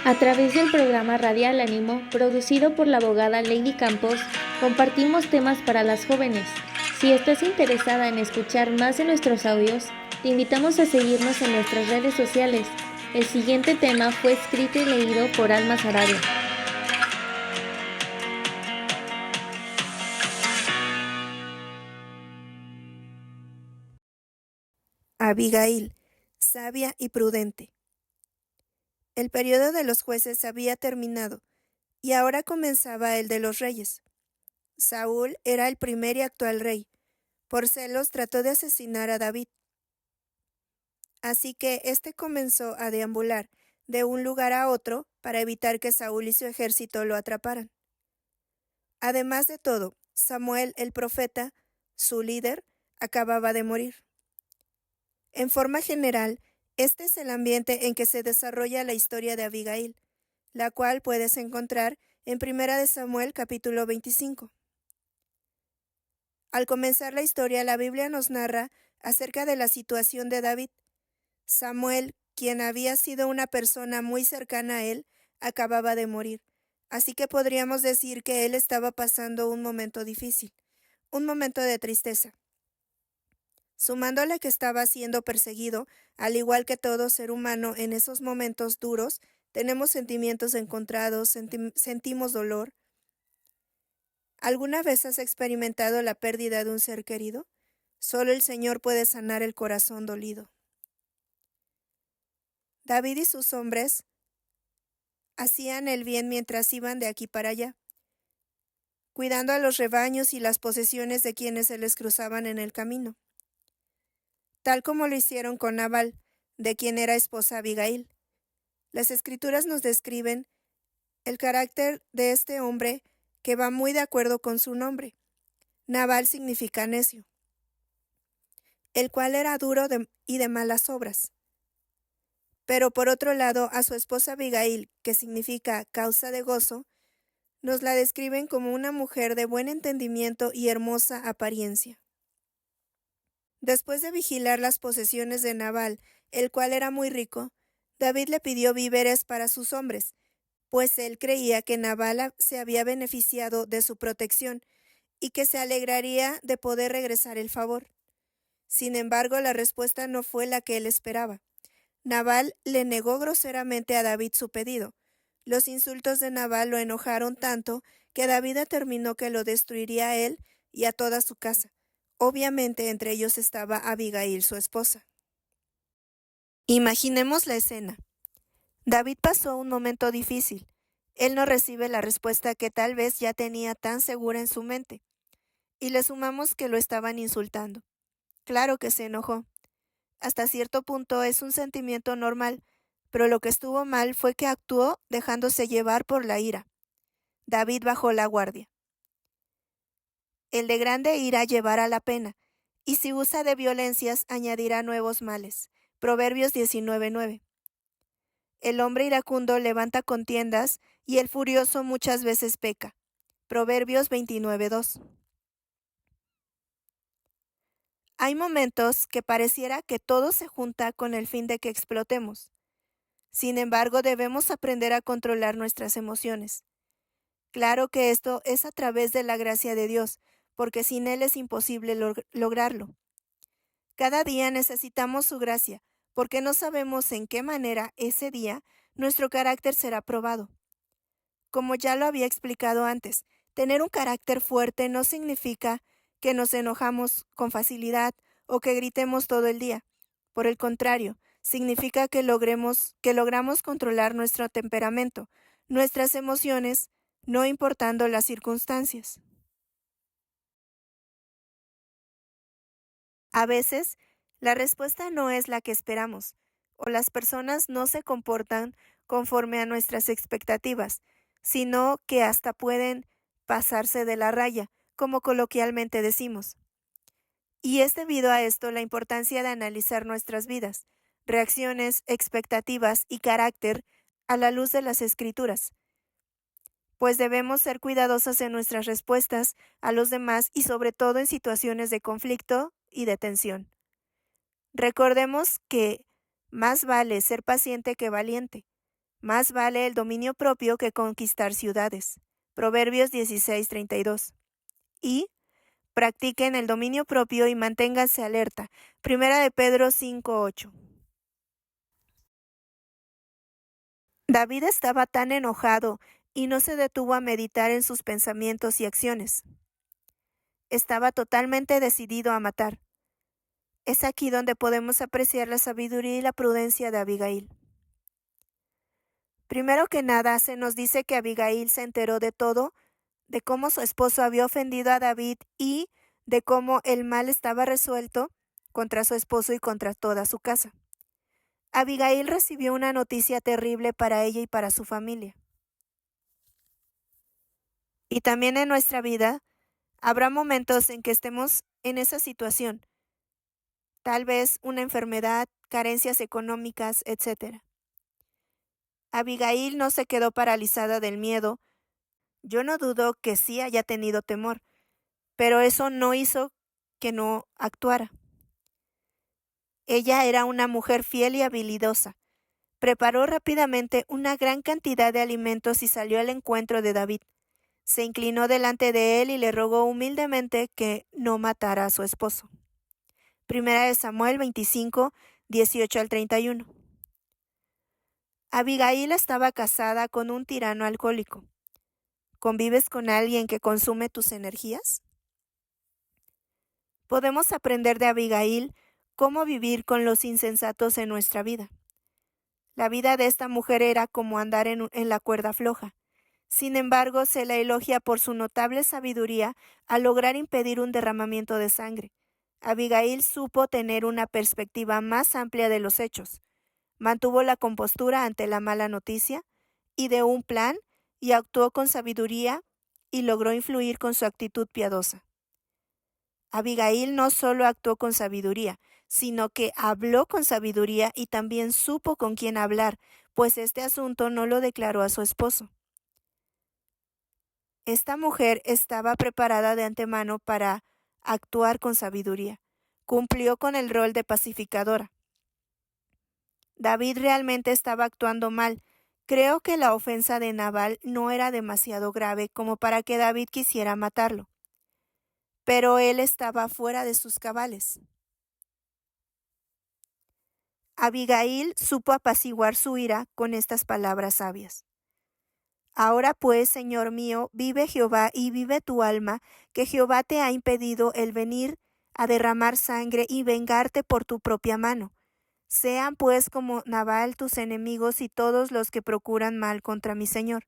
A través del programa Radial Ánimo, producido por la abogada Lady Campos, compartimos temas para las jóvenes. Si estás interesada en escuchar más de nuestros audios, te invitamos a seguirnos en nuestras redes sociales. El siguiente tema fue escrito y leído por Alma Sarabia. Abigail, sabia y prudente. El periodo de los jueces había terminado, y ahora comenzaba el de los reyes. Saúl era el primer y actual rey. Por celos trató de asesinar a David. Así que éste comenzó a deambular de un lugar a otro para evitar que Saúl y su ejército lo atraparan. Además de todo, Samuel el profeta, su líder, acababa de morir. En forma general, este es el ambiente en que se desarrolla la historia de Abigail, la cual puedes encontrar en 1 de Samuel capítulo 25. Al comenzar la historia, la Biblia nos narra acerca de la situación de David. Samuel, quien había sido una persona muy cercana a él, acababa de morir, así que podríamos decir que él estaba pasando un momento difícil, un momento de tristeza. Sumándole que estaba siendo perseguido, al igual que todo ser humano en esos momentos duros, tenemos sentimientos encontrados, sentimos dolor. ¿Alguna vez has experimentado la pérdida de un ser querido? Solo el Señor puede sanar el corazón dolido. David y sus hombres hacían el bien mientras iban de aquí para allá, cuidando a los rebaños y las posesiones de quienes se les cruzaban en el camino, tal como lo hicieron con Nabal, de quien era esposa Abigail. Las Escrituras nos describen el carácter de este hombre que va muy de acuerdo con su nombre. Nabal significa necio, el cual era duro y de malas obras. Pero por otro lado, a su esposa Abigail, que significa causa de gozo, nos la describen como una mujer de buen entendimiento y hermosa apariencia. Después de vigilar las posesiones de Nabal, el cual era muy rico, David le pidió víveres para sus hombres, pues él creía que Nabal se había beneficiado de su protección y que se alegraría de poder regresar el favor. Sin embargo, la respuesta no fue la que él esperaba. Nabal le negó groseramente a David su pedido. Los insultos de Nabal lo enojaron tanto que David determinó que lo destruiría a él y a toda su casa. Obviamente entre ellos estaba Abigail, su esposa. Imaginemos la escena. David pasó un momento difícil. Él no recibe la respuesta que tal vez ya tenía tan segura en su mente. Y le sumamos que lo estaban insultando. Claro que se enojó. Hasta cierto punto es un sentimiento normal, pero lo que estuvo mal fue que actuó dejándose llevar por la ira. David bajó la guardia. El de grande ira llevará la pena, y si usa de violencias añadirá nuevos males. Proverbios 19:9. El hombre iracundo levanta contiendas, y el furioso muchas veces peca. Proverbios 29:2. Hay momentos que pareciera que todo se junta con el fin de que explotemos. Sin embargo, debemos aprender a controlar nuestras emociones. Claro que esto es a través de la gracia de Dios, porque sin Él es imposible lograrlo. Cada día necesitamos su gracia, porque no sabemos en qué manera ese día nuestro carácter será probado. Como ya lo había explicado antes, tener un carácter fuerte no significa que nos enojamos con facilidad o que gritemos todo el día. Por el contrario, significa que logramos controlar nuestro temperamento, nuestras emociones, no importando las circunstancias. A veces, la respuesta no es la que esperamos, o las personas no se comportan conforme a nuestras expectativas, sino que hasta pueden pasarse de la raya, como coloquialmente decimos. Y es debido a esto la importancia de analizar nuestras vidas, reacciones, expectativas y carácter a la luz de las Escrituras, pues debemos ser cuidadosos en nuestras respuestas a los demás y sobre todo en situaciones de conflicto y de tensión. Recordemos que más vale ser paciente que valiente. Más vale el dominio propio que conquistar ciudades. Proverbios 16:32. Y practiquen el dominio propio y manténganse alerta. Primera de Pedro 5:8. David estaba tan enojado y no se detuvo a meditar en sus pensamientos y acciones. Estaba totalmente decidido a matar. Es aquí donde podemos apreciar la sabiduría y la prudencia de Abigail. Primero que nada, se nos dice que Abigail se enteró de todo, de cómo su esposo había ofendido a David y de cómo el mal estaba resuelto contra su esposo y contra toda su casa. Abigail recibió una noticia terrible para ella y para su familia. Y también en nuestra vida habrá momentos en que estemos en esa situación, tal vez una enfermedad, carencias económicas, etc. Abigail no se quedó paralizada del miedo. Yo no dudo que sí haya tenido temor, pero eso no hizo que no actuara. Ella era una mujer fiel y habilidosa. Preparó rápidamente una gran cantidad de alimentos y salió al encuentro de David. Se inclinó delante de él y le rogó humildemente que no matara a su esposo. Primera de Samuel 25, 18 al 31. Abigail estaba casada con un tirano alcohólico. ¿Convives con alguien que consume tus energías? Podemos aprender de Abigail cómo vivir con los insensatos en nuestra vida. La vida de esta mujer era como andar en la cuerda floja. Sin embargo, se la elogia por su notable sabiduría al lograr impedir un derramamiento de sangre. Abigail supo tener una perspectiva más amplia de los hechos. Mantuvo la compostura ante la mala noticia, ideó un plan y actuó con sabiduría y logró influir con su actitud piadosa. Abigail no solo actuó con sabiduría, sino que habló con sabiduría y también supo con quién hablar, pues este asunto no lo declaró a su esposo. Esta mujer estaba preparada de antemano para actuar con sabiduría. Cumplió con el rol de pacificadora. David realmente estaba actuando mal. Creo que la ofensa de Nabal no era demasiado grave como para que David quisiera matarlo. Pero él estaba fuera de sus cabales. Abigail supo apaciguar su ira con estas palabras sabias. Ahora pues, Señor mío, vive Jehová y vive tu alma, que Jehová te ha impedido el venir a derramar sangre y vengarte por tu propia mano. Sean pues como Nabal tus enemigos y todos los que procuran mal contra mi Señor.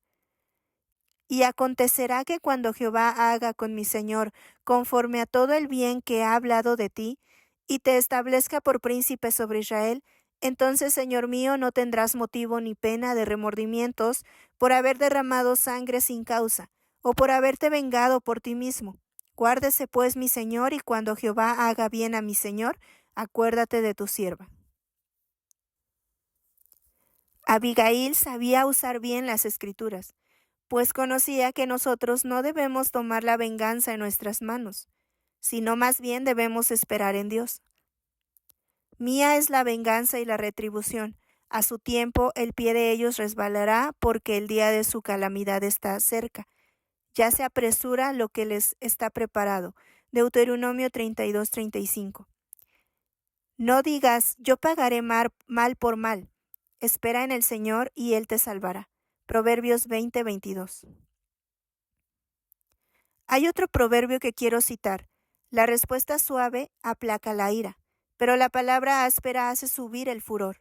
Y acontecerá que cuando Jehová haga con mi Señor conforme a todo el bien que ha hablado de ti, y te establezca por príncipe sobre Israel, entonces, Señor mío, no tendrás motivo ni pena de remordimientos por haber derramado sangre sin causa, o por haberte vengado por ti mismo. Guárdese pues mi Señor, y cuando Jehová haga bien a mi Señor, acuérdate de tu sierva. Abigail sabía usar bien las Escrituras, pues conocía que nosotros no debemos tomar la venganza en nuestras manos, sino más bien debemos esperar en Dios. Mía es la venganza y la retribución. A su tiempo el pie de ellos resbalará, porque el día de su calamidad está cerca. Ya se apresura lo que les está preparado. Deuteronomio 32:35. No digas, yo pagaré mal por mal. Espera en el Señor y Él te salvará. Proverbios 20:22. Hay otro proverbio que quiero citar. La respuesta suave aplaca la ira, pero la palabra áspera hace subir el furor.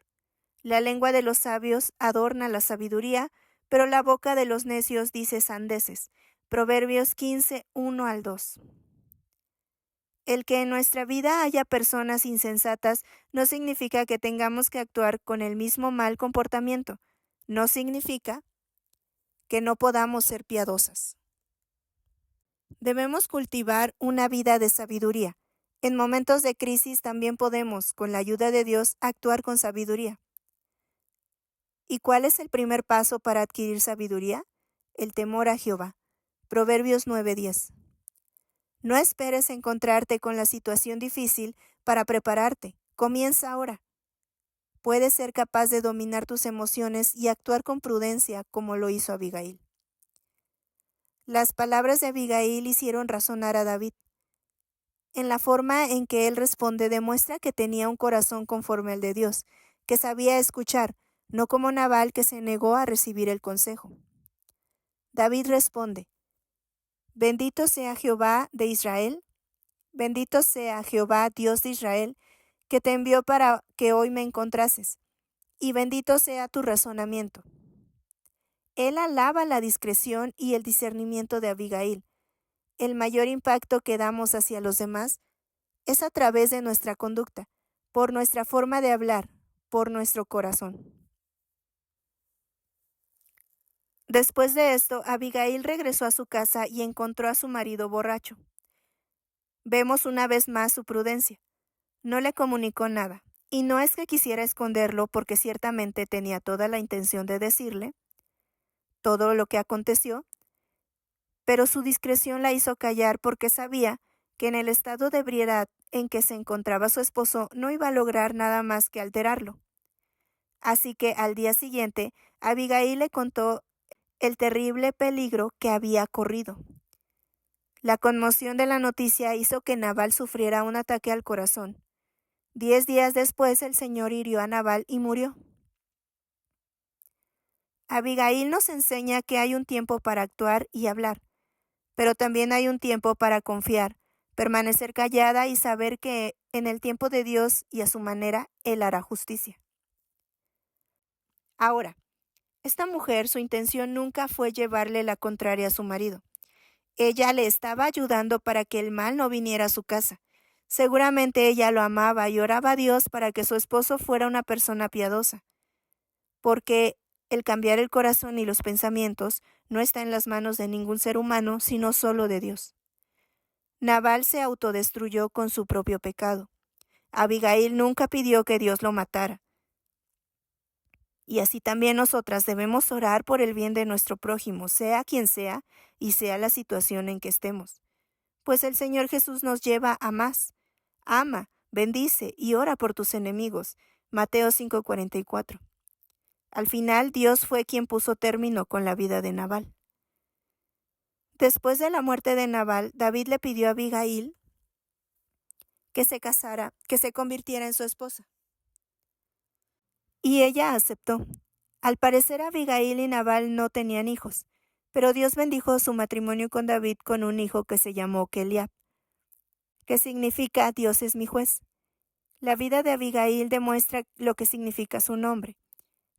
La lengua de los sabios adorna la sabiduría, pero la boca de los necios dice sandeces. Proverbios 15, 1 al 2. El que en nuestra vida haya personas insensatas no significa que tengamos que actuar con el mismo mal comportamiento. No significa que no podamos ser piadosas. Debemos cultivar una vida de sabiduría. En momentos de crisis también podemos, con la ayuda de Dios, actuar con sabiduría. ¿Y cuál es el primer paso para adquirir sabiduría? El temor a Jehová. Proverbios 9:10. No esperes encontrarte con la situación difícil para prepararte. Comienza ahora. puedes ser capaz de dominar tus emociones y actuar con prudencia como lo hizo Abigail. Las palabras de Abigail hicieron razonar a David. En la forma en que él responde demuestra que tenía un corazón conforme al de Dios, que sabía escuchar, no como Nabal que se negó a recibir el consejo. David responde: Bendito sea Jehová de Israel, bendito sea Jehová Dios de Israel, que te envió para que hoy me encontrases, y bendito sea tu razonamiento. Él alaba la discreción y el discernimiento de Abigail. El mayor impacto que damos hacia los demás es a través de nuestra conducta, por nuestra forma de hablar, por nuestro corazón. Después de esto, Abigail regresó a su casa y encontró a su marido borracho. Vemos una vez más su prudencia. No le comunicó nada, y no es que quisiera esconderlo porque ciertamente tenía toda la intención de decirle todo lo que aconteció, pero su discreción la hizo callar porque sabía que en el estado de ebriedad en que se encontraba su esposo no iba a lograr nada más que alterarlo. Así que al día siguiente, Abigail le contó el terrible peligro que había corrido. La conmoción de la noticia hizo que Nabal sufriera un ataque al corazón. 10 días después el Señor hirió a Nabal y murió. Abigail nos enseña que hay un tiempo para actuar y hablar, pero también hay un tiempo para confiar, permanecer callada y saber que en el tiempo de Dios y a su manera Él hará justicia. Ahora, esta mujer, su intención nunca fue llevarle la contraria a su marido. Ella le estaba ayudando para que el mal no viniera a su casa. Seguramente ella lo amaba y oraba a Dios para que su esposo fuera una persona piadosa, porque el cambiar el corazón y los pensamientos no está en las manos de ningún ser humano, sino solo de Dios. Nabal se autodestruyó con su propio pecado. Abigail nunca pidió que Dios lo matara. Y así también nosotras debemos orar por el bien de nuestro prójimo, sea quien sea y sea la situación en que estemos. Pues el Señor Jesús nos lleva a más. Ama, bendice y ora por tus enemigos. Mateo 5:44. Al final, Dios fue quien puso término con la vida de Nabal. Después de la muerte de Nabal, David le pidió a Abigail que se casara, que se convirtiera en su esposa. Y ella aceptó. Al parecer, Abigail y Nabal no tenían hijos, pero Dios bendijo su matrimonio con David con un hijo que se llamó Keliab, que significa Dios es mi juez. La vida de Abigail demuestra lo que significa su nombre.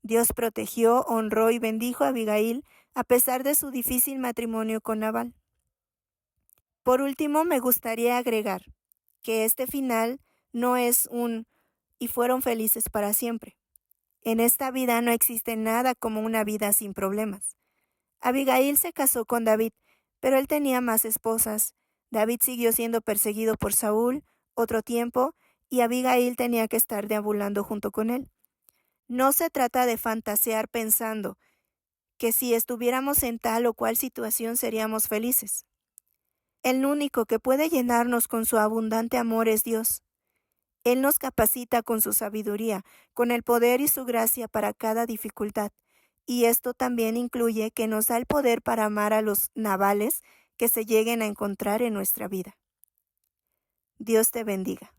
Dios protegió, honró y bendijo a Abigail a pesar de su difícil matrimonio con Nabal. Por último, me gustaría agregar que este final no es un "y fueron felices para siempre". En esta vida no existe nada como una vida sin problemas. Abigail se casó con David, pero él tenía más esposas. David siguió siendo perseguido por Saúl otro tiempo y Abigail tenía que estar deambulando junto con él. No se trata de fantasear pensando que si estuviéramos en tal o cual situación seríamos felices. El único que puede llenarnos con su abundante amor es Dios. Él nos capacita con su sabiduría, con el poder y su gracia para cada dificultad. Y esto también incluye que nos da el poder para amar a los Nabales que se lleguen a encontrar en nuestra vida. Dios te bendiga.